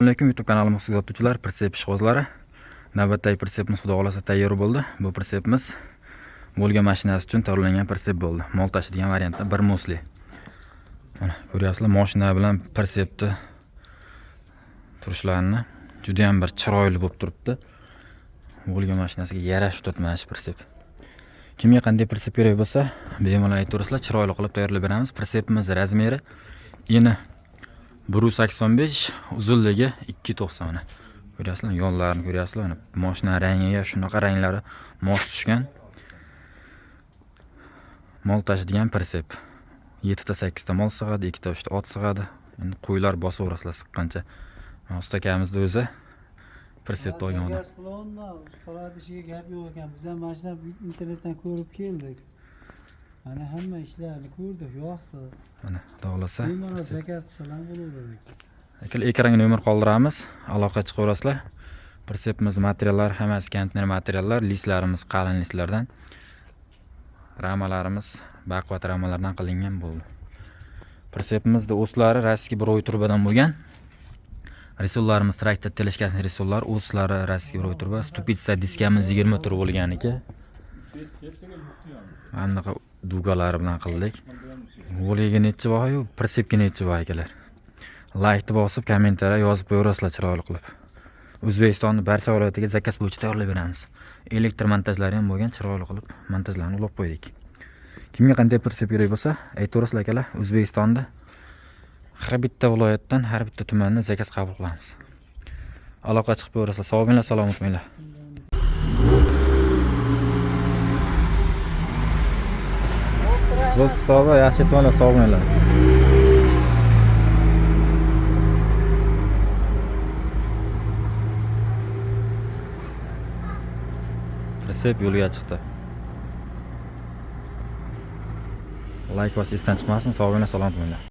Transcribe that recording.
Assalomu YouTube kanalimiz kuzatuvchilari, pritsep ishqibozlari. Navbatdagi pritsepimiz xudo xolasa tayyor bo'ldi. Bu pritsepimiz Volga mashinasi uchun tayyorlangan pritsep bo'ldi. Mol tashiydigan variantda bir mosli. Mana ko'ryapsizlar, mashina bilan pritsepni turishlarini juda ham bir chiroyli bo'lib turibdi. Volga mashinasiga yarashib turibdi shu pritsep. Kimga qanday pritsep kerak bo'lsa, bemalol aytaverasizlar, chiroyli qilib tayyorlab beramiz. Pritsepimiz razmeri eni 1.85, uzunligi 2.90. Ko'ryapsizlar, yo'llarini ko'ryapsizlar. Mashina rangiga shunaqa ranglari mos tushgan. Mol tashiydigan pritsep. 7 ta 8 ta mol sig'adi, 2 ta 3 ta ot sig'adi. Endi qo'ylar bosaverasizlar siqqancha. Ustakamizni o'zi pritsepni olgan odam. Ustalar ishiga gap yo'q ekan. Biz ham mashina internetdan ko'rib keldik. Mana hamma ishlarni ko'rdik, yoqdi. Mana xudo xolasa. Bemalol zakaz qilsalar bo'laveradi. Lekin ekranga nomer qoldiramiz, aloqa chiqaverasizlar. Pritsepimiz materiallar hammasi konteyner materiallar, listlarimiz qalin listlardan. Ramalarimiz baquvvat ramalardan qilingan bo'ldi. Pritsepimizda o'slari rossiyskiy biroy turbadan bo'lgan. Risollarimiz traktor teleskasini risollar, o'slari rossiyskiy biroy turba, stupitsa diskamiz 20 tur bo'lganiki. Anaqa dugalari bilan qildik. Volga necha baho, pritsepga necha baho akalar. Like bosib, kommentariya yozib qo'yaverasizlar chiroyli qilib. O'zbekistonning barcha viloyatiga zakaz bo'yicha tayyorlab beramiz. Elektr montajlari ham bo'lgan, chiroyli qilib montajlarni ulab qo'ydik. Kimga qanday pritsep kerak bo'lsa, aytaverasizlar akalar. O'zbekistonda har bitta viloyatdan, har bitta tumandan zakaz qabul qilamiz. Aloqa chiqib qo'yaverasizlar. Sog' bo'linglar, salomat bo'linglar. Bo'p, ustozi, yaxshi bo'linglar, sog' bo'linglar. Pritsep yo'lga chiqdi. Like bosib esdan chiqmasin, sog' bo'linglar, salomat bo'linglar.